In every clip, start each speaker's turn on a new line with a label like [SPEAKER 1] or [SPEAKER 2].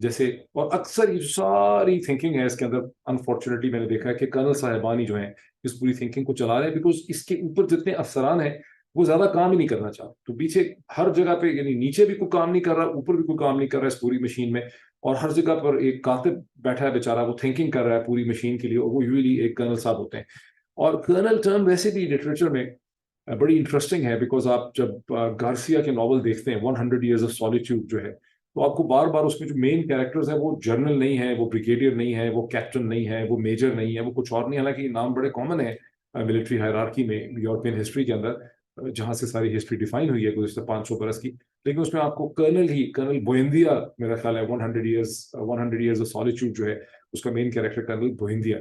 [SPEAKER 1] جیسے اور اکثر یہ جو ساری تھنکنگ ہے اس کے اندر انفارچونیٹلی میں نے دیکھا ہے کہ کرنل صاحبانی جو ہیں اس پوری تھنکنگ کو چلا رہے ہیں، بیکاز اس کے اوپر جتنے افسران ہیں وہ زیادہ کام ہی نہیں کرنا چاہتے، تو پیچھے ہر جگہ پہ یعنی نیچے بھی کوئی کام نہیں کر رہا، اوپر بھی کوئی کام نہیں کر رہا اس پوری مشین میں، اور ہر جگہ پر ایک کاتب بیٹھا ہے بیچارہ، وہ تھنکنگ کر رہا ہے پوری مشین کے لیے، اور وہ یوزلی ایک کرنل صاحب ہوتے ہیں. اور کرنل ٹرم ویسے بھی لٹریچر میں بڑی انٹرسٹنگ ہے، بیکاز آپ جب گارسیا کے ناول دیکھتے ہیں 100 ایئرز آف سالیٹیوڈ جو ہے، تو آپ کو بار بار اس میں جو مین کیریکٹرز ہیں وہ جنرل نہیں ہے، وہ بریگیڈیئر نہیں ہے، وہ کیپٹن نہیں ہے، وہ میجر نہیں ہے، وہ کچھ اور نہیں، حالانکہ یہ نام بڑے کامن ہے ملٹری ہائرارکی میں یورپین ہسٹری کے اندر، جہاں سے ساری ہسٹری ڈیفائن ہوئی ہے گزشتہ 500 برس کی. لیکن اس میں آپ کو کرنل بوئندیا میرا خیال ہے 100 ایئرز آف سالیٹیوڈ جو ہے اس کا مین کیریکٹر کرنل بوئندیا.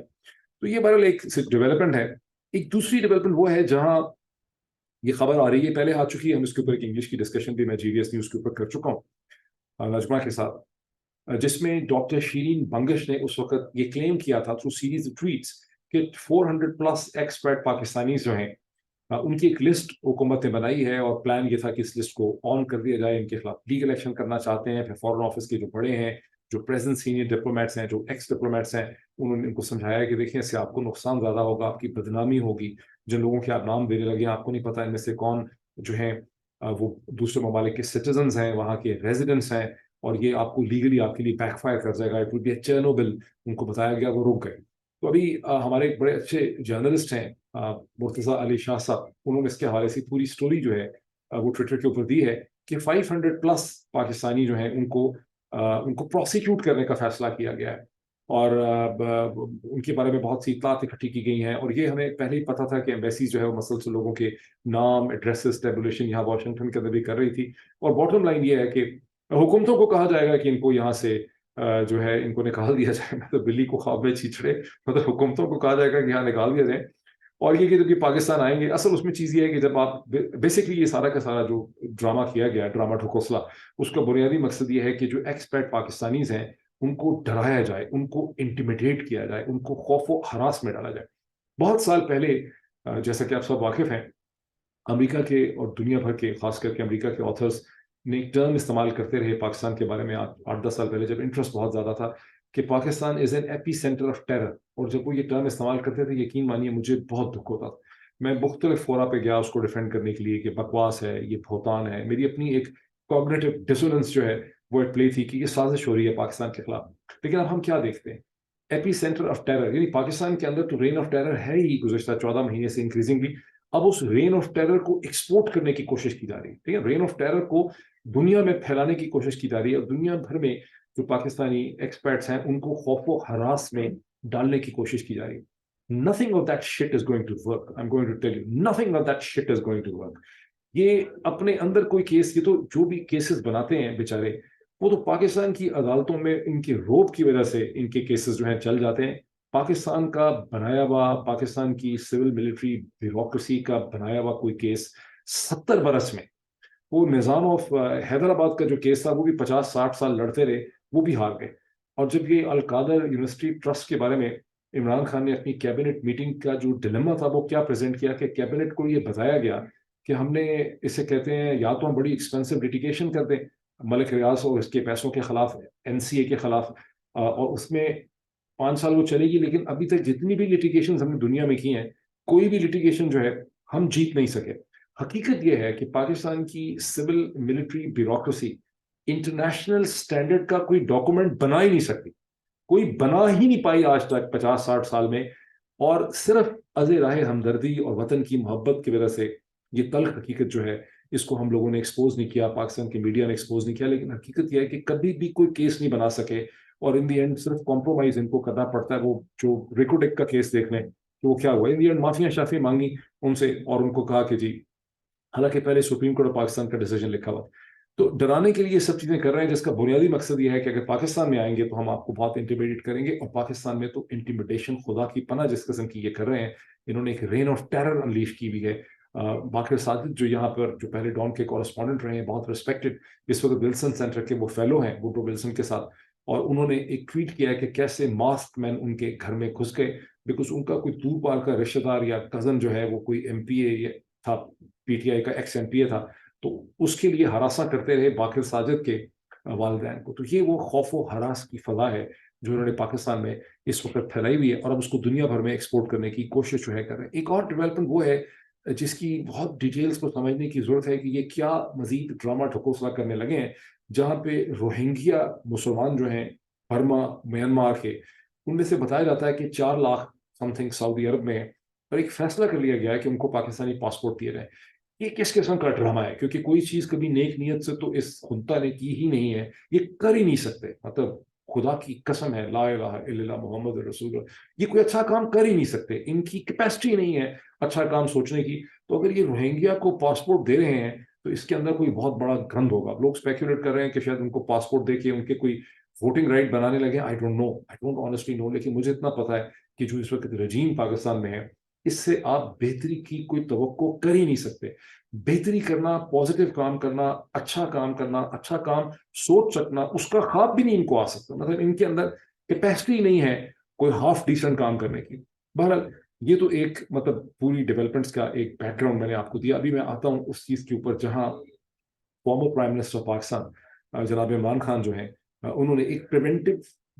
[SPEAKER 1] تو یہ بہرحال ایک ڈیولپمنٹ ہے. ایک دوسری ڈیولپمنٹ وہ ہے جہاں یہ خبر آ رہی ہے، پہلے آ چکی ہے، ہم اس کے اوپر ایک انگلش کی ڈسکشن بھی میں GVS نیوز کے اوپر کر چکا ہوں نجمہ کے ساتھ، جس میں ڈاکٹر شیرین بنگش نے اس وقت یہ کلیم کیا تھا تھرو سیریز ٹویٹس کہ 400+ ایکسپرٹ پاکستانیز جو ہیں ان کی ایک لسٹ حکومت نے بنائی ہے، اور پلان یہ تھا کہ اس لسٹ کو آن کر دیا جائے، ان کے خلاف لیگل ایکشن کرنا چاہتے ہیں. پھر فارن آفس کے جو بڑے ہیں، جو پریزنٹ سینئر ڈپلومیٹس ہیں، جو ایکس ڈپلومیٹس ہیں، انہوں نے ان کو سمجھایا کہ دیکھیں اس سے آپ کو نقصان زیادہ ہوگا، آپ کی بدنامی ہوگی، جن لوگوں کے آپ نام دینے لگے ہیں آپ کو نہیں پتا ان میں سے کون جو ہیں وہ دوسرے ممالک کے سٹیزنز ہیں، وہاں کے ریزیڈنٹس ہیں، اور یہ آپ کو لیگلی آپ کے لیے بیک فائر کر جائے گا، it will be a Chernobyl. ان کو بتایا گیا، وہ رک گئے. تو ابھی ہمارے ایک بڑے اچھے جرنلسٹ ہیں مرتضیٰ علی شاہ صاحب، انہوں نے اس کے حوالے سے پوری سٹوری جو ہے وہ ٹویٹر کے اوپر دی ہے کہ 500+ پاکستانی جو ہیں ان کو پروسیکیوٹ کرنے کا فیصلہ کیا گیا ہے، اور ان کے بارے میں بہت سی اطلاعات اکٹھی کی گئی ہیں. اور یہ ہمیں پہلے ہی پتا تھا کہ ایمبیسیز جو ہے وہ مسلسل لوگوں کے نام، ایڈریسز، ٹیبولیشن یہاں واشنگٹن کے اندر بھی کر رہی تھی. اور باٹم لائن یہ ہے کہ حکومتوں کو کہا جائے گا کہ ان کو یہاں سے جو ہے ان کو نکال دیا جائے، مطلب بلی کو خواب میں چھیچڑے، مطلب حکومتوں کو کہا جائے گا کہ یہاں نکال دیا جائے. اور یہ کہ جب یہ پاکستان آئیں گے، اصل اس میں چیز یہ ہے کہ جب آپ بیسکلی یہ سارا کا سارا جو ڈرامہ کیا گیا، ڈرامہ ٹھکوسلا، اس کا بنیادی مقصد یہ ہے کہ جو ایکسپیٹ پاکستانیز ہیں ان کو ڈرایا جائے، ان کو انٹیمیڈیٹ کیا جائے، ان کو خوف و ہراس میں ڈالا جائے. بہت سال پہلے جیسا کہ آپ سب واقف ہیں، امریکہ کے اور دنیا بھر کے، خاص کر کے امریکہ کے آتھرز نے ایک ٹرم استعمال کرتے رہے پاکستان کے بارے میں 8-10 سال پہلے، جب انٹرسٹ بہت زیادہ تھا، کہ Pakistan is an ایپی centre of terror. اور جب وہ یہ ٹرم استعمال کرتے تھے، یقین مانیے مجھے بہت دکھ ہوتا تھا. میں مختلف فورا پہ گیا اس کو ڈیفینڈ کرنے کے لیے کہ بکواس ہے، یہ بہتان ہے. میری اپنی ایک کوگنیٹو ڈسوننس جو ہے وہ ایٹ پلے تھی کہ یہ سازش ہو رہی ہے پاکستان کے خلاف. لیکن اب ہم کیا دیکھتے ہیں؟ ایپی سینٹر آف ٹیرر، یعنی پاکستان کے اندر تو رین آف ٹیرر ہے ہی گزشتہ 14 مہینے سے انکریزنگلی. اب اس رین آف ٹیرر کو ایکسپورٹ کرنے کی کوشش کی جا رہی ہے. ٹھیک ہے، رین آف ٹیرر کو دنیا میں پھیلانے کی کوشش کی جا رہی ہے، اور دنیا بھر میں جو پاکستانی ایکسپرٹس ہیں ان کو خوف و ہراس میں ڈالنے کی کوشش کی جا رہی ہے. Nothing of that shit is going to work. I'm going to tell you, nothing of that shit is going to work. یہ اپنے اندر کوئی کیس، یہ تو جو بھی کیسز بناتے ہیں بیچارے، وہ تو پاکستان کی عدالتوں میں ان کے روب کی وجہ سے ان کے کیسز جو ہیں چل جاتے ہیں. پاکستان کا بنایا ہوا، پاکستان کی سول ملٹری بیوروکریسی کا بنایا ہوا کوئی کیس 70 برس میں، وہ نظام آف حیدرآباد کا جو کیس تھا وہ بھی 50-60 سال لڑتے رہے، وہ بھی ہار گئے. اور جب یہ القادر یونیورسٹی ٹرسٹ کے بارے میں عمران خان نے اپنی کیبنٹ میٹنگ کا جو ڈیلیما تھا وہ کیا پریزنٹ کیا، کہ کیبنٹ کو یہ بتایا گیا کہ ہم نے اسے کہتے ہیں یا تو ہم بڑی ایکسپینسو لٹیگیشن کر دیں ملک ریاض اور اس کے پیسوں کے خلاف، NCA کے خلاف، اور اس میں 5 سال وہ چلے گی. لیکن ابھی تک جتنی بھی لٹیگیشن ہم نے دنیا میں کی ہیں، کوئی بھی لٹیگیشن جو ہے ہم جیت نہیں سکے. حقیقت یہ ہے کہ پاکستان کی civil military bureaucracy international standard کا کوئی ڈاکومنٹ بنا ہی نہیں سکتی، کوئی بنا ہی نہیں پائی آج تک 50-60 سال میں. اور صرف از راہ ہمدردی اور وطن کی محبت کی وجہ سے یہ تلخ حقیقت جو ہے اس کو ہم لوگوں نے ایکسپوز نہیں کیا، پاکستان کے میڈیا نے ایکسپوز نہیں کیا. لیکن حقیقت یہ ہے کہ کبھی بھی کوئی کیس نہیں بنا سکے، اور ان دی اینڈ صرف کمپرومائز ان کو کرنا پڑتا ہے. وہ جو ریکوڈک کا کیس دیکھ لیں کہ وہ کیا ہوا، ان دی اینڈ معافیاں شافیاں مانگی ان سے، اور ان کو کہا کہ جی، حالانکہ پہلے سپریم کورٹ آف پاکستان کا ڈیسیجن لکھا ہوا. تو ڈرانے کے لیے یہ سب چیزیں کر رہے ہیں، جس کا بنیادی مقصد یہ ہے کہ اگر پاکستان میں آئیں گے تو ہم آپ کو بہت انٹیمیڈیٹ کریں گے. اور پاکستان میں تو انٹیمیڈیشن خدا کی پناہ جس قسم کی یہ کر رہے ہیں، انہوں نے ایک رین آف ٹیرر انلیش کی ہوئی ہے. باقر ساجد جو یہاں پر جو پہلے ڈان کے کورسپونڈنٹ رہے ہیں، بہت ریسپیکٹڈ، اس وقت ولسن سینٹر کے وہ فیلو ہیں ووڈرو ولسن کے ساتھ، اور انہوں نے ایک ٹویٹ کیا ہے کہ کیسے ماسک مین ان کے گھر میں گھس گئے، بیکاز ان کا کوئی دور پار کا رشتہ دار یا کزن جو ہے وہ کوئی MPA تھا، PTI کا ایکس MPA تھا، تو اس کے لیے ہراساں کرتے رہے باقر ساجد کے والدین کو. تو یہ وہ خوف و ہراس کی فضا ہے جو انہوں نے پاکستان میں اس وقت پھیلائی ہوئی ہے اور اب اس کو دنیا بھر میں ایکسپورٹ کرنے کی کوشش جو ہے کر رہے ہیں. ایک اور ڈیولپمنٹ وہ ہے جس کی بہت ڈیٹیلز کو سمجھنے کی ضرورت ہے کہ یہ کیا مزید ڈرامہ ٹھکوسلا کرنے لگے ہیں, جہاں پہ روہنگیا مسلمان جو ہیں برما میانمار کے, ان میں سے بتایا جاتا ہے کہ 4 لاکھ سم تھنگ سعودی عرب میں ہے, اور ایک فیصلہ کر لیا گیا ہے کہ ان کو پاکستانی پاسپورٹ دیے جائیں. یہ کس قسم کا ڈرامہ ہے, کیونکہ کوئی چیز کبھی نیک نیت سے تو اس خنتا نے کی ہی نہیں ہے, یہ کر ہی نہیں سکتے. مطلب خدا کی قسم ہے, لا الہ الا اللہ محمد رسول اللہ, یہ کوئی اچھا کام کر ہی نہیں سکتے, ان کی کیپیسٹی نہیں ہے اچھا کام سوچنے کی. تو اگر یہ روہنگیا کو پاسپورٹ دے رہے ہیں تو اس کے اندر کوئی بہت بڑا گند ہوگا. لوگ اسپیکولیٹ کر رہے ہیں کہ شاید ان کو پاسپورٹ دے کے ان کے کوئی ووٹنگ رائٹ بنانے لگے. آئی ڈونٹ آنیسٹلی نو, لیکن مجھے اتنا پتا ہے کہ جو اس وقت رجیم پاکستان میں ہے, اس سے آپ بہتری کی کوئی توقع کر ہی نہیں سکتے. بہتری کرنا, پازیٹیو کام کرنا, اچھا کام کرنا, اچھا کام سوچ سکنا, اس کا خواب بھی نہیں ان کو آ سکتا. مطلب ان کے اندر کیپیسٹی نہیں ہے کوئی ہاف ڈیسنٹ کام کرنے کی. بہرحال یہ تو ایک مطلب پوری ڈیولپمنٹس کا ایک بیک گراؤنڈ میں نے آپ کو دیا. ابھی میں آتا ہوں اس چیز کے اوپر جہاں فارمر پرائم منسٹر پاکستان جناب عمران خان جو ہیں, انہوں نے ایک پریونٹیو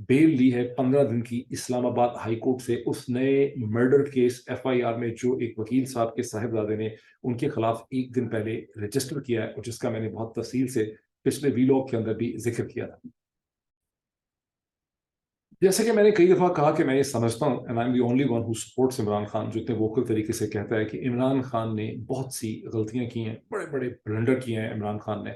[SPEAKER 1] بیل لی ہے 15 دن کی اسلام آباد ہائی کورٹ سے اس نئے مرڈر کیس FIR میں جو ایک وکیل صاحب کے صاحبزادے نے ان کے خلاف 1 دن پہلے رجسٹر کیا ہے, اور جس کا میں نے بہت تفصیل سے پچھلے ویلاگ کے اندر بھی ذکر کیا تھا. جیسے کہ میں نے کئی دفعہ کہا کہ میں یہ سمجھتا ہوں, and I am the only one who sports Imran Khan, جو اتنے ووکل طریقے سے کہتا ہے کہ عمران خان نے بہت سی غلطیاں کی ہیں, بڑے بڑے بلنڈر کیے ہیں عمران خان نے.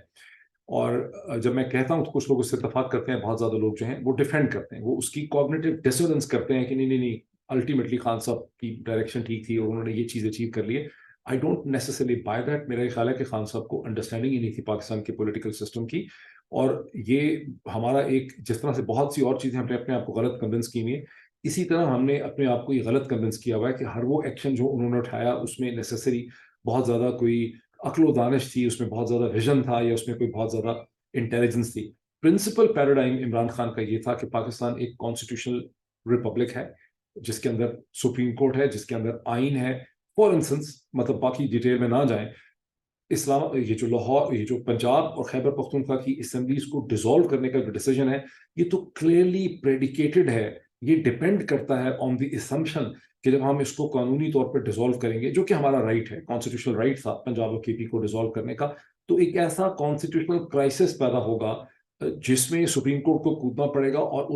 [SPEAKER 1] اور جب میں کہتا ہوں تو کچھ لوگ اس سے اتفاق کرتے ہیں, بہت زیادہ لوگ جو ہیں وہ ڈیفینڈ کرتے ہیں, وہ اس کی کوگنیٹو ڈسوننس کرتے ہیں کہ نہیں الٹیمیٹلی خان صاحب کی ڈائریکشن ٹھیک تھی اور انہوں نے یہ چیز اچیو کر لی ہے. I don't necessarily by that. میرا یہ خیال ہے کہ خان صاحب کو انڈرسٹینڈنگ ہی نہیں تھی پاکستان کے پولیٹیکل سسٹم کی, اور یہ ہمارا ایک جس طرح سے بہت سی اور چیزیں ہم نے اپنے آپ کو غلط کنونس کی ہوئی ہیں, اسی طرح ہم نے اپنے آپ کو یہ غلط کنونس کیا ہوا ہے کہ ہر وہ ایکشن جو انہوں نے اٹھایا اس میں نیسسری بہت زیادہ کوئی عقل و دانش تھی, اس میں بہت زیادہ ویژن تھا, یا اس میں کوئی بہت زیادہ انٹیلیجنس تھی. پرنسپل پیراڈائم عمران خان کا یہ تھا کہ پاکستان ایک کانسٹیٹیوشنل ریپبلک ہے جس کے اندر سپریم کورٹ ہے, جس کے اندر آئین ہے. فار انسٹنس, مطلب باقی ڈیٹیل میں نہ جائیں, اسلام یہ جو لاہور, یہ جو پنجاب اور خیبر پختونخوا کی اسمبلیز کو ڈیزالو کرنے کا جو ڈیسیجن ہے, یہ تو کلیئرلی پریڈیکیٹڈ ہے, یہ ڈیپینڈ کرتا ہے آن دی اسمپشن کہ جب ہم اس کو قانونی طور پر ڈیزالو کریں گے, جو کہ ہمارا رائٹ ہے, کانسٹیٹیوشنل رائٹ تھا پنجاب اور KP کو ڈیزالو کرنے کا, تو ایک ایسا کانسٹیٹیوشنل کرائسس پیدا ہوگا جس میں سپریم کورٹ کو کودنا پڑے گا. اور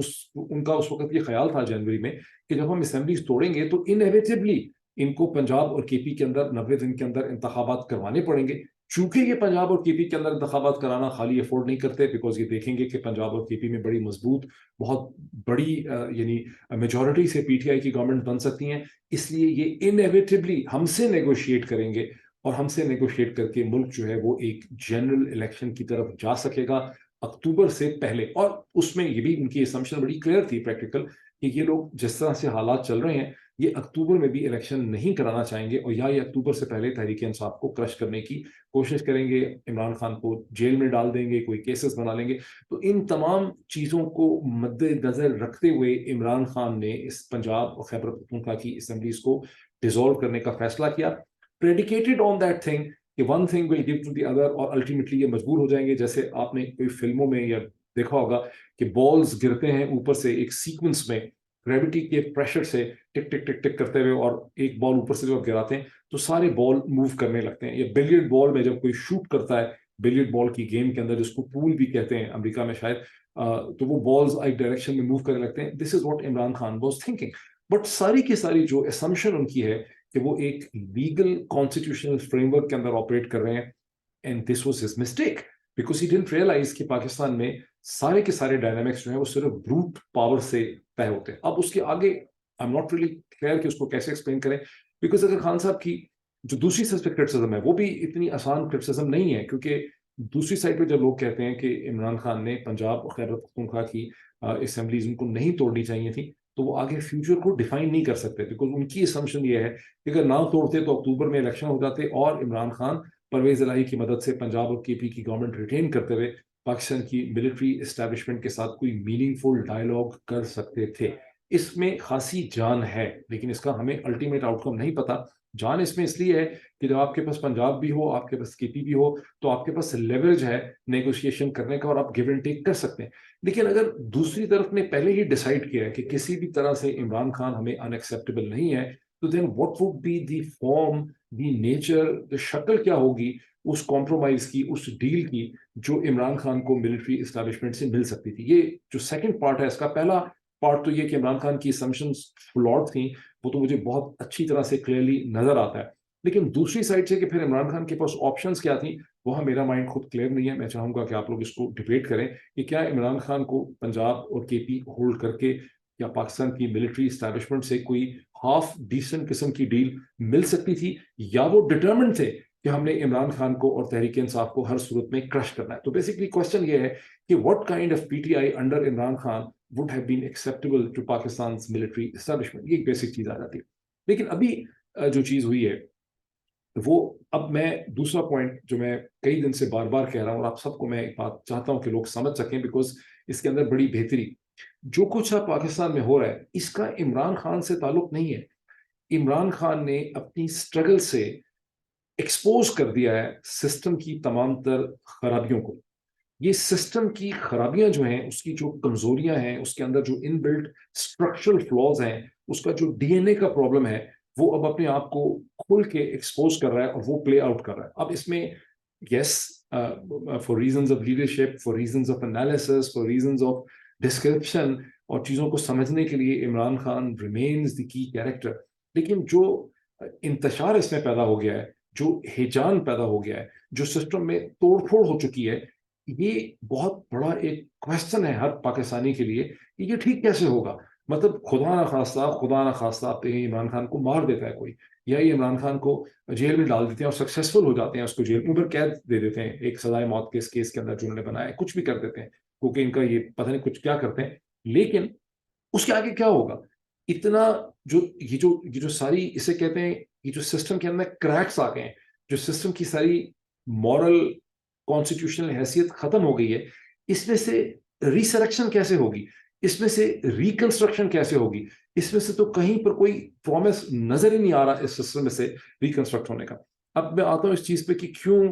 [SPEAKER 1] ان کا اس وقت یہ خیال تھا جنوری میں کہ جب ہم اسمبلیز توڑیں گے تو انیویٹیبلی ان کو پنجاب اور KP کے اندر 90 دن کے اندر انتخابات کروانے پڑیں گے. چونکہ یہ پنجاب اور KP کے اندر انتخابات کرانا خالی افورڈ نہیں کرتے, بیکاز یہ دیکھیں گے کہ پنجاب اور KP میں بڑی مضبوط, بہت بڑی یعنی میجورٹی سے PTI کی گورنمنٹ بن سکتی ہیں, اس لیے یہ انیویٹیبلی ہم سے نیگوشیٹ کریں گے, اور ہم سے نیگوشیٹ کر کے ملک جو ہے وہ ایک جنرل الیکشن کی طرف جا سکے گا اکتوبر سے پہلے. اور اس میں یہ بھی ان کی اسمپشن بڑی کلیئر تھی پریکٹیکل کہ یہ لوگ جس طرح سے حالات چل رہے ہیں, یہ اکتوبر میں بھی الیکشن نہیں کرانا چاہیں گے, اور یا یہ اکتوبر سے پہلے تحریک انصاف کو کرش کرنے کی کوشش کریں گے, عمران خان کو جیل میں ڈال دیں گے, کوئی کیسز بنا لیں گے. تو ان تمام چیزوں کو مد نظر رکھتے ہوئے عمران خان نے اس پنجاب اور خیبر پختونخوا کی اسمبلیز کو ڈیزالو کرنے کا فیصلہ کیا, predicated on that thing کہ one thing will give to the other, اور الٹیمیٹلی یہ مجبور ہو جائیں گے. جیسے آپ نے کوئی فلموں میں یا دیکھا ہوگا کہ بالز گرتے ہیں اوپر سے ایک سیکوینس میں, گریوٹی کے پریشر سے ٹک ٹک ٹک ٹک کرتے ہوئے, اور ایک بال اوپر سے جب گراتے ہیں تو سارے بال موو کرنے لگتے ہیں. یا بلیئرڈ بال میں جب کوئی شوٹ کرتا ہے, بلیئرڈ بال کی گیم کے اندر جس کو پول بھی کہتے ہیں امریکہ میں شاید, تو وہ بالز ایک ڈائریکشن میں موو کرنے لگتے ہیں. This is what Imran Khan was thinking. But ساری کی ساری جو اسمپشن ان کی ہے کہ وہ ایک لیگل کانسٹیٹیوشنل فریم ورک کے اندر آپریٹ کر رہے ہیں, and this was his mistake because he didn't realize کہ پاکستان میں سارے کے سارے ڈائنامکس جو ہیں وہ صرف بروٹ پاور سے طے ہوتے ہیں. اب اس کے آگے I am not really clear کہ اس کو کیسے ایکسپلین کریں, بیکاز اگر خان صاحب کی جو دوسری سائڈ پہ کرٹیسزم ہے وہ بھی اتنی آسان کرٹیسزم نہیں ہے, کیونکہ دوسری سائڈ پہ جب لوگ کہتے ہیں کہ عمران خان نے پنجاب اور خیبر پختونخوا کی اسمبلیز ان کو نہیں توڑنی چاہیے تھی, تو وہ آگے فیوچر کو ڈیفائن نہیں کر سکتے, بیکاز ان کی اسمپشن یہ ہے کہ اگر نہ توڑتے تو اکتوبر میں الیکشن ہو جاتے, اور عمران خان پرویز الہی کی مدد سے پنجاب اور KP کی گورنمنٹ ریٹین کرتے ہوئے پاکستان کی ملٹری اسٹیبلشمنٹ کے ساتھ کوئی میننگ فل ڈائلاگ کر سکتے تھے. اس میں خاصی جان ہے, لیکن اس کا ہمیں الٹیمیٹ آؤٹ کم نہیں پتا. جان اس میں اس لیے ہے کہ جب آپ کے پاس پنجاب بھی ہو, آپ کے پاس کے پی بھی ہو, تو آپ کے پاس لیوریج ہے نیگوشیشن کرنے کا اور آپ گیو اینڈ ٹیک کر سکتے ہیں. لیکن اگر دوسری طرف نے پہلے ہی ڈیسائیڈ کیا ہے کہ کسی بھی طرح سے عمران خان ہمیں ان ایکسیپٹیبل نہیں ہے, تو then what would be the form, the nature, شکل کیا ہوگی اس کمپرومائز کی, اس ڈیل کی جو عمران خان کو ملٹری اسٹیبلشمنٹ سے مل سکتی تھی. یہ جو سیکنڈ پارٹ ہے اس کا, پہلا پارٹ تو یہ کہ عمران خان کی اسمپشنز فلاڈ تھیں, وہ تو مجھے بہت اچھی طرح سے کلیئرلی نظر آتا ہے. لیکن دوسری سائڈ سے کہ پھر عمران خان کے پاس آپشنز کیا تھیں, وہاں میرا مائنڈ خود کلیئر نہیں ہے. میں چاہوں گا کہ آپ لوگ اس کو ڈبیٹ کریں کہ کیا عمران خان کو پنجاب اور کے پی ہولڈ کر کے یا پاکستان کی ملٹری اسٹیبلشمنٹ سے کوئی ہاف ڈیسنٹ قسم کی ڈیل مل سکتی تھی, یا وہ ڈٹرمنڈ تھے کہ ہم نے عمران خان کو اور تحریک انصاف کو ہر صورت میں کرش کرنا ہے. تو بیسکلی کوشچن یہ ہے کہ what kind of P T I under Imran Khan would have been acceptable to Pakistan's military establishment. یہ ایک بیسک چیز آ جاتی ہے. لیکن ابھی جو چیز ہوئی ہے وہ, اب میں دوسرا پوائنٹ جو میں کئی دن سے بار بار کہہ رہا ہوں, اور آپ سب کو میں ایک بات چاہتا ہوں کہ لوگ سمجھ سکیں, بیکاز اس کے اندر بڑی بہتری, جو کچھ اب پاکستان میں ہو رہا ہے اس کا عمران خان سے تعلق نہیں ہے. عمران خان نے اپنی اسٹرگل سے ایکسپوز کر دیا ہے سسٹم کی تمام تر خرابیوں کو. یہ سسٹم کی خرابیاں جو ہیں, اس کی جو کمزوریاں ہیں, اس کے اندر جو ان بلٹ اسٹرکچرل فلاز ہیں, اس کا جو ڈی این اے کا پرابلم ہے, وہ اب اپنے آپ کو کھل کے ایکسپوز کر رہا ہے اور وہ پلے آؤٹ کر رہا ہے. اب اس میں yes, for reasons of leadership, for reasons of analysis, for reasons of description, اور چیزوں کو سمجھنے کے لیے عمران خان ریمینز دی کی کیریکٹر. لیکن جو انتشار اس میں پیدا ہو گیا ہے, جو ہیجان پیدا ہو گیا ہے, جو سسٹم میں توڑ پھوڑ ہو چکی ہے, یہ بہت بڑا ایک کوشچن ہے ہر پاکستانی کے لیے کہ یہ ٹھیک کیسے ہوگا. مطلب خدا نہ خواستہ آپ عمران خان کو مار دیتا ہے کوئی, یا یہ عمران خان کو جیل میں ڈال دیتے ہیں اور سکسیسفل ہو جاتے ہیں, اس کو جیل میں عمر قید دے دیتے ہیں ایک سزائے موت کے اس کیس کے اندر جو انہوں نے بنایا ہے, کچھ بھی کر دیتے ہیں کیونکہ ان کا یہ پتہ نہیں کچھ کیا کرتے ہیں. لیکن اس کے آگے کیا ہوگا؟ اتنا جو ساری اسے کہتے ہیں, یہ جو سسٹم کے اندر کریکس آ گئے ہیں, جو سسٹم کی ساری مورل کانسٹیٹیوشنل حیثیت ختم ہو گئی ہے, اس میں سے ریسلیکشن کیسے ہوگی, اس میں سے ریکنسٹرکشن کیسے ہوگی, اس میں سے تو کہیں پر کوئی پرومس نظر ہی نہیں آ رہا اس سسٹم میں سے ریکنسٹرکٹ ہونے کا. اب میں آتا ہوں اس چیز پہ کہ کیوں,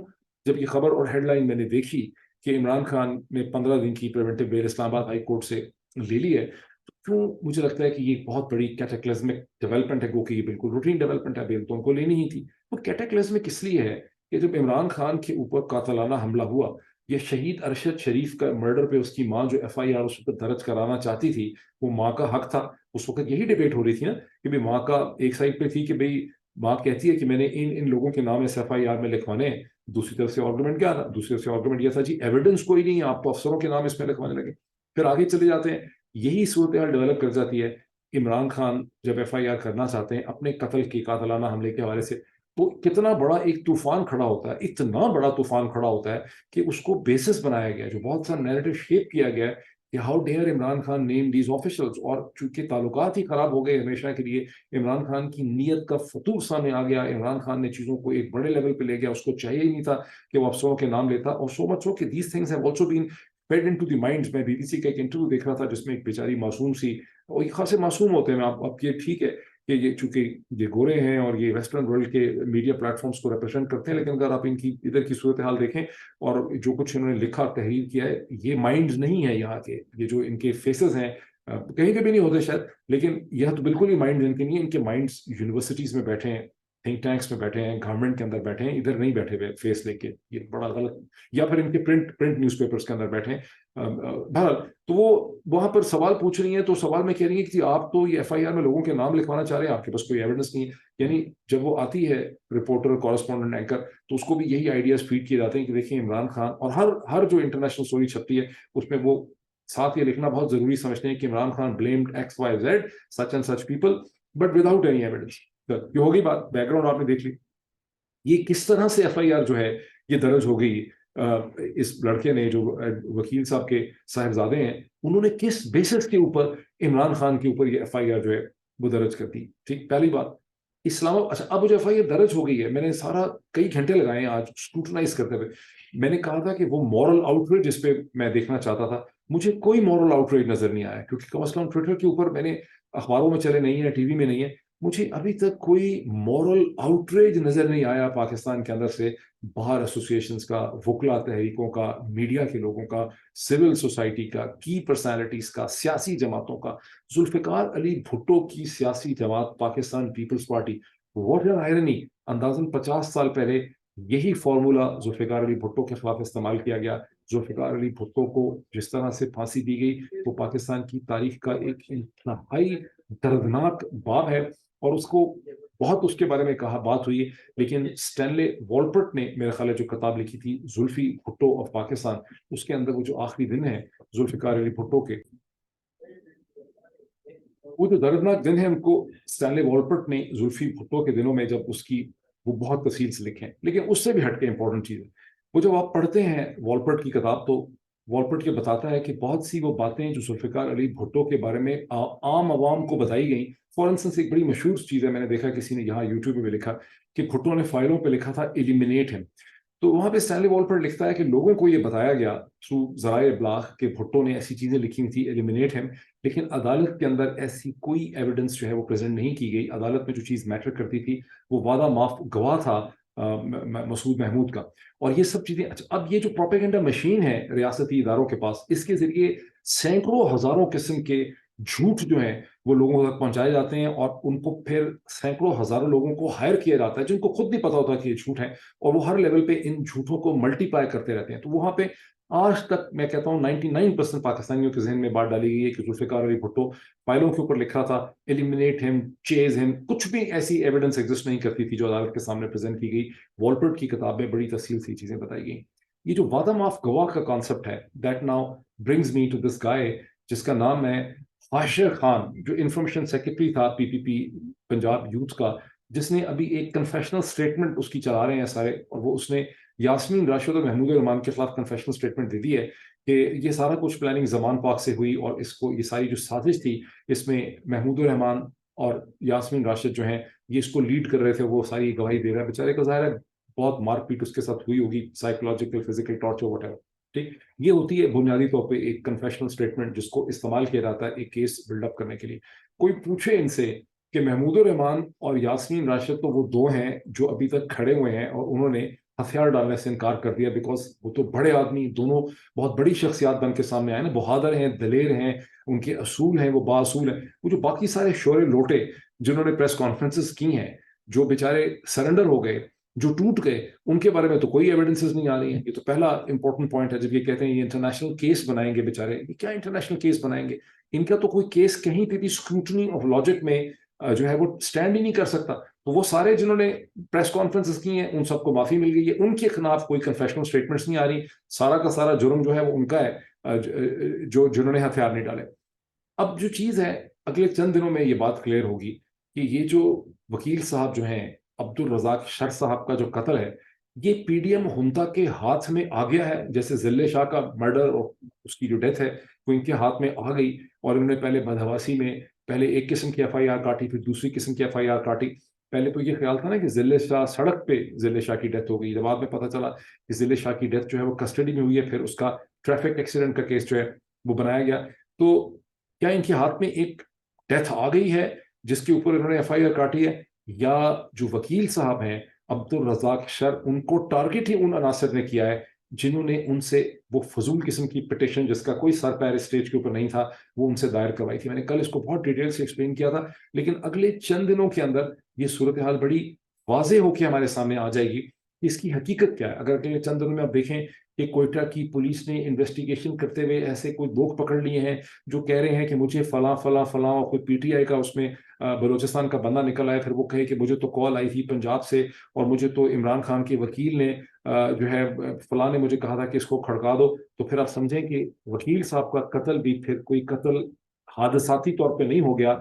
[SPEAKER 1] جب یہ خبر اور ہیڈ لائن میں نے دیکھی کہ عمران خان نے 15 دن کی پریونٹیو بیل اسلام آباد ہائی کورٹ سے لے لی ہے, تو کیوں مجھے لگتا ہے کہ یہ بہت بڑی کیٹاکلزمک ڈیولپمنٹ ہے, کہ یہ بالکل روٹین ڈیولپمنٹ ہے, بیل تو ان کو لینی ہی تھی. وہ کیٹاکلزمک اس لیے ہے کہ جب عمران خان کے اوپر قاتلانہ حملہ ہوا, یہ شہید ارشد شریف کا مرڈر پہ اس کی ماں جو ایف آئی آر اس وقت درج کرانا چاہتی تھی, وہ ماں کا حق تھا. اس وقت یہی ڈیبیٹ ہو رہی تھی نا کہ بھائی ماں کا ایک سائڈ پہ تھی کہ بھائی ماں کہتی ہے کہ میں نے ان لوگوں کے نام ایس ایف آئی آر میں لکھوانے ہیں, دوسری طرف سے آرگومنٹ کیا تھا, دوسری طرف سے آرگومنٹ یہ تھا جی ایویڈنس کوئی نہیں, آپ کو افسروں کے نام اس میں لکھوانے لگے. پھر آگے چلے جاتے ہیں, یہی صورتحال ڈیولپ کر جاتی ہے. عمران خان جب ایف آئی آر کرنا چاہتے ہیں اپنے قتل کی قاتلانہ حملے کے حوالے سے, تو کتنا بڑا ایک طوفان کھڑا ہوتا ہے, اتنا بڑا طوفان کھڑا ہوتا ہے کہ اس کو بیسس بنایا گیا, جو بہت سا نیریٹو شیپ کیا گیا ہے کہ how dare Imran Khan name these officials. اور چونکہ تعلقات ہی خراب ہو گئے ہمیشہ کے لیے, عمران خان کی نیت کا فتور سامنے آ گیا, عمران خان نے چیزوں کو ایک بڑے لیول پہ لے گیا, اس کو چاہیے ہی نہیں تھا کہ وہ افسروں کے نام لیتا. اور سو مچ ہو کہ these things have also been fed into the minds. میں بی بی سی کا ایک انٹرویو دیکھ رہا تھا جس میں ایک بیچاری معصوم سی, اور ایک خاصے معصوم ہوتے ہیں, آپ یہ ٹھیک ہے کہ یہ چونکہ یہ گورے ہیں اور یہ ویسٹرن ورلڈ کے میڈیا پلیٹ فارمز کو ریپرزینٹ کرتے ہیں, لیکن اگر آپ ان کی ادھر کی صورتحال دیکھیں اور جو کچھ انہوں نے لکھا تحریر کیا ہے, یہ مائنڈز نہیں ہے یہاں کے, یہ جو ان کے فیسز ہیں کہیں کے بھی نہیں ہوتے شاید, لیکن یہ تو بالکل ہی مائنڈ ان کے نہیں ہے. ان کے مائنڈز یونیورسٹیز میں بیٹھے ہیں, تھنک ٹینکس میں بیٹھے ہیں, گورنمنٹ کے اندر بیٹھے ہیں, ادھر نہیں بیٹھے ہوئے فیس لے کے, یہ بڑا غلط. یا پھر ان کے پرنٹ نیوز پیپرز کے اندر بیٹھے ہیں. بہرحال تو وہ وہاں پر سوال پوچھ رہی ہیں, تو سوال میں کہہ رہی ہیں کہ آپ تو یہ ایف آئی آر میں لوگوں کے نام لکھوانا چاہ رہے ہیں, آپ کے پاس کوئی ایویڈنس نہیں ہے. یعنی جب وہ آتی ہے رپورٹر, کورسپونڈنٹ, اینکر, تو اس کو بھی یہی آئیڈیاز فیڈ کیے جاتے ہیں کہ دیکھیں عمران خان, اور ہر جو انٹرنیشنل اسٹوری چھپتی ہے اس میں وہ ساتھ یہ لکھنا بہت ضروری سمجھتے ہیں کہ Imran Khan blamed X Y Z such and such people, but without any evidence. یہ ہوگی بات, بیک گراؤنڈ آپ نے دیکھ لی. یہ کس طرح سے ایف آئی آر جو ہے یہ درج ہو گئی, اس لڑکے نے جو وکیل صاحب کے صاحبزادے ہیں, انہوں نے کس بیسس کے اوپر عمران خان کے اوپر یہ ایف آئی آر جو ہے وہ درج کر دی. ٹھیک, پہلی بات اسلام. اچھا, اب جو ایف آئی آر درج ہو گئی ہے, میں نے کئی گھنٹے لگائے ہیں آج اسکروٹنائز کرتے ہوئے. میں نے کہا تھا کہ وہ مورل آؤٹریج جس پہ میں دیکھنا چاہتا تھا, مجھے کوئی مورل آؤٹریج نظر نہیں آیا, کیونکہ کم از کم ٹویٹر کے اوپر میں نے, اخباروں میں چلے نہیں ہے, ٹی وی میں نہیں ہے, مجھے ابھی تک کوئی مورل آؤٹریج نظر نہیں آیا پاکستان کے اندر سے، باہر ایسوسیشنز کا، وکلا تحریکوں کا، میڈیا کے لوگوں کا، سول سوسائٹی کا، کی پرسنالٹیز کا، سیاسی جماعتوں کا. ذوالفقار علی بھٹو کی سیاسی جماعت Pakistan Peoples Party, what an irony, اندازاً 50 سال پہلے یہی فارمولا ذوالفقار علی بھٹو کے خلاف استعمال کیا گیا. ذوالفقار علی بھٹو کو جس طرح سے پھانسی دی گئی وہ پاکستان کی تاریخ کا ایک انتہائی دردناک باب ہے، اور اس کو بہت اس کے بارے میں کہا بات ہوئی ہے. لیکن اسٹینلے والپرٹ نے میرا خیال ہے جو کتاب لکھی تھی زلفی بھٹو آف پاکستان، اس کے اندر وہ جو آخری دن ہے ذوالفقار علی بھٹو کے، وہ جو دردناک دن ہے ان کو اسٹینلے والپرٹ نے زلفی بھٹو کے دنوں میں جب اس کی وہ بہت تفصیل سے لکھے ہیں. لیکن اس سے بھی ہٹ کے امپورٹنٹ چیز ہے، وہ جب آپ پڑھتے ہیں والپرٹ کی کتاب تو والپرٹ کے بتاتا ہے کہ بہت سی وہ باتیں جو ذوالفقار علی بھٹو کے بارے میں عام عوام کو بتائی گئیں. فار انسٹنس ایک بڑی مشہور چیز ہے، میں نے دیکھا کسی نے یہاں یوٹیوب پہ بھی لکھا کہ بھٹو نے فائلوں پہ لکھا تھا ایلیمینیٹ ہم. تو وہاں پہ اسٹینلی والپرٹ لکھتا ہے کہ لوگوں کو یہ بتایا گیا تھرو ذرائع ابلاغ کہ بھٹو نے ایسی چیزیں لکھی تھی ایلیمینیٹ ہم، لیکن عدالت کے اندر ایسی کوئی ایویڈنس جو ہے وہ پریزنٹ نہیں کی گئی. عدالت میں جو چیز میٹر کرتی تھی وہ وعدہ معاف گواہ تھا مسعود محمود کا. اور یہ سب چیزیں اچھا، اب یہ جو پروپیگنڈا مشین ہے ریاستی اداروں کے پاس، اس کے ذریعے سینکڑوں ہزاروں قسم کے جھوٹ جو ہیں وہ لوگوں تک پہنچائے جاتے ہیں، اور ان کو پھر سینکڑوں ہزاروں لوگوں کو ہائر کیا جاتا ہے جن کو خود نہیں پتا ہوتا کہ یہ جھوٹ ہے، اور وہ ہر لیول پہ ان جھوٹوں کو ملٹی پلائی کرتے رہتے ہیں. تو وہاں پہ آج تک میں کہتا ہوں 99% پاکستانیوں کے ذہن میں بات ڈالی گئی ہے کہ ذوالفقار علی بھٹو فائلوں کے اوپر لکھا تھا ایلیمینیٹ ہم، چیز ہم. کچھ بھی ایسی ایویڈنس ایگزسٹ نہیں کرتی تھی جو عدالت کے سامنے پریزنٹ کی گئی. والپرٹ کی کتاب میں بڑی تفصیل سے چیزیں بتائی گئی. یہ جو وعدہ معاف گواہ کا کانسیپٹ ہے، that now brings me to this guy جس کا نام ہے حاشر خان، جو انفارمیشن سیکرٹری تھا پی پنجاب یوتھ کا، جس نے ابھی ایک کنفیشنل اسٹیٹمنٹ اس کی چلا رہے ہیں سارے، اور وہ اس نے یاسمین راشد اور محمود الرحمان کے خلاف کنفیشنل اسٹیٹمنٹ دے دی ہے کہ یہ سارا کچھ پلاننگ زمان پاک سے ہوئی، اور اس کو یہ ساری جو سازش تھی اس میں محمود الرحمان اور یاسمین راشد جو ہیں یہ اس کو لیڈ کر رہے تھے. وہ ساری گواہی دے رہا ہے، بیچارے کو ظاہر ہے بہت مار پیٹ اس کے ساتھ ہوئی ہوگی، psychological, physical torture what ever. ٹھیک، یہ ہوتی ہے بنیادی طور پہ ایک کنفیشنل اسٹیٹمنٹ جس کو استعمال کیا جاتا ہے ایک کیس بلڈ اپ کرنے کے لیے. کوئی پوچھے ان سے کہ محمود الرحمان اور یاسمین راشد تو وہ دو ہیں جو ابھی تک کھڑے ہوئے ہیں اور انہوں نے ہتھیار ڈالنے سے انکار کر دیا، بیکاز وہ تو بڑے آدمی، دونوں بہت بڑی شخصیات بن کے سامنے آئے نا، بہادر ہیں، دلیر ہیں، ان کے اصول ہیں، وہ باصول ہیں. وہ جو باقی سارے شورے لوٹے جنہوں نے پریس کانفرنسز کی ہیں، جو بیچارے سرنڈر ہو گئے، جو ٹوٹ گئے، ان کے بارے میں تو کوئی ایویڈنسز نہیں آ رہی ہیں. یہ تو پہلا امپورٹنٹ پوائنٹ ہے. جب یہ کہتے ہیں یہ انٹرنیشنل کیس بنائیں گے، بیچارے یہ کیا انٹرنیشنل کیس بنائیں گے؟ ان کا تو کوئی کیس کہیں پہ بھی اسکروٹنی آف لاجک میں جو ہے وہ اسٹینڈ ہی نہیں کر سکتا. تو وہ سارے جنہوں نے پریس کانفرنسز کی ہیں ان سب کو معافی مل گئی ہے، ان کے خلاف کوئی کنفیشنل اسٹیٹمنٹس نہیں آ رہی. سارا کا سارا جرم جو ہے وہ ان کا ہے جو جنہوں نے ہتھیار نہیں ڈالے. اب جو چیز ہے اگلے چند دنوں میں یہ بات کلیئر ہوگی کہ یہ جو وکیل صاحب جو ہیں عبد الرزاق شر صاحب کا جو قتل ہے یہ پی ڈی ایم ہنتا کے ہاتھ میں آ گیا ہے. جیسے ذلے شاہ کا مرڈر اور اس کی جو ڈیتھ ہے وہ ان کے ہاتھ میں آ گئی، اور انہوں نے پہلے بدحواسی میں پہلے ایک قسم کی ایف آئی آر کاٹی، پھر دوسری قسم کی ایف آئی آر کاٹی. پہلے تو یہ خیال تھا نا کہ ذلے شاہ سڑک پہ ذلے شاہ کی ڈیتھ ہو گئی، جب بعد میں پتہ چلا کہ ذلے شاہ کی ڈیتھ جو ہے وہ کسٹڈی میں ہوئی ہے، پھر اس کا ٹریفک ایکسیڈنٹ کا کیس جو ہے وہ بنایا گیا. تو کیا ان کے ہاتھ میں ایک ڈیتھ آ گئی ہے جس کے اوپر انہوں نے ایف آئی آر کاٹی ہے، یا جو وکیل صاحب ہیں عبد الرزاق شر ان کو ٹارگٹ ہی ان عناصر نے کیا ہے جنہوں نے ان سے وہ فضول قسم کی پٹیشن جس کا کوئی سر پیر اسٹیج کے اوپر نہیں تھا وہ ان سے دائر کروائی تھی. میں نے کل اس کو بہت ڈیٹیل سے ایکسپلین کیا تھا، لیکن اگلے چند دنوں کے اندر یہ صورتحال بڑی واضح ہو کے ہمارے سامنے آ جائے گی کہ اس کی حقیقت کیا ہے. اگر اگلے چند دنوں میں آپ دیکھیں کہ کوئٹہ کی پولیس نے انویسٹیگیشن کرتے ہوئے ایسے کوئی لوگ پکڑ لیے ہیں جو کہہ رہے ہیں کہ مجھے فلاں فلاں فلاں، اور کوئی پی ٹی آئی کا اس میں بلوچستان کا بندہ نکل آیا، پھر وہ کہے کہ مجھے تو کال آئی تھی پنجاب سے اور مجھے تو عمران خان کے وکیل نے جو ہے فلاں نے مجھے کہا تھا کہ اس کو کھڑکا دو. تو پھر آپ سمجھیں کہ وکیل صاحب کا قتل بھی پھر کوئی قتل حادثاتی طور پہ نہیں ہو گیا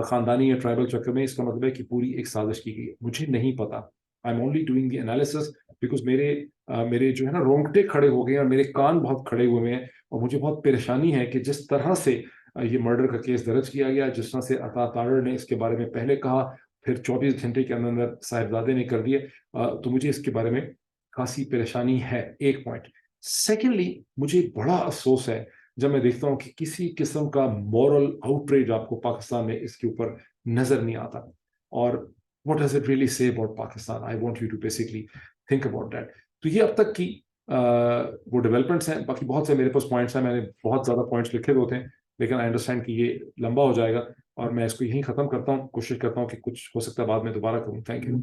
[SPEAKER 1] خاندانی یا ٹرائبل چکر میں. اس کا مطلب ہے کہ پوری ایک سازش کی گئی. مجھے نہیں پتا، I am only doing the analysis because میرے جو ہے نا رونگٹے کھڑے ہو گئے اور میرے کان بہت کھڑے ہوئے ہیں، اور مجھے بہت پریشانی ہے کہ جس طرح سے یہ مرڈر کا کیس درج کیا گیا، جس طرح سے عطا تارڑ نے اس کے بارے میں پہلے کہا، پھر 24 گھنٹے کے اندر صاحبزادے نے کر دیے، تو مجھے اس کے بارے میں خاصی پریشانی ہے. ایک پوائنٹ. سیکنڈلی مجھے بڑا افسوس ہے جب میں دیکھتا ہوں کہ کسی قسم کا مورل آؤٹریج آپ کو پاکستان میں اس کے اوپر نظر نہیں آتا. اور what does it really say about Pakistan? I want you to basically think about that. تو یہ اب تک کی وہ ڈیولپمنٹس ہیں. باقی بہت سے میرے پاس پوائنٹس ہیں, میں نے بہت زیادہ پوائنٹس لکھے ہوئے ہوتے ہیں, لیکن آئی انڈرسٹینڈ کہ یہ لمبا ہو جائے گا, اور میں اس کو یہیں ختم کرتا ہوں. کوشش کرتا ہوں کہ کچھ ہو سکتا ہے بعد میں دوبارہ کروں. Thank you.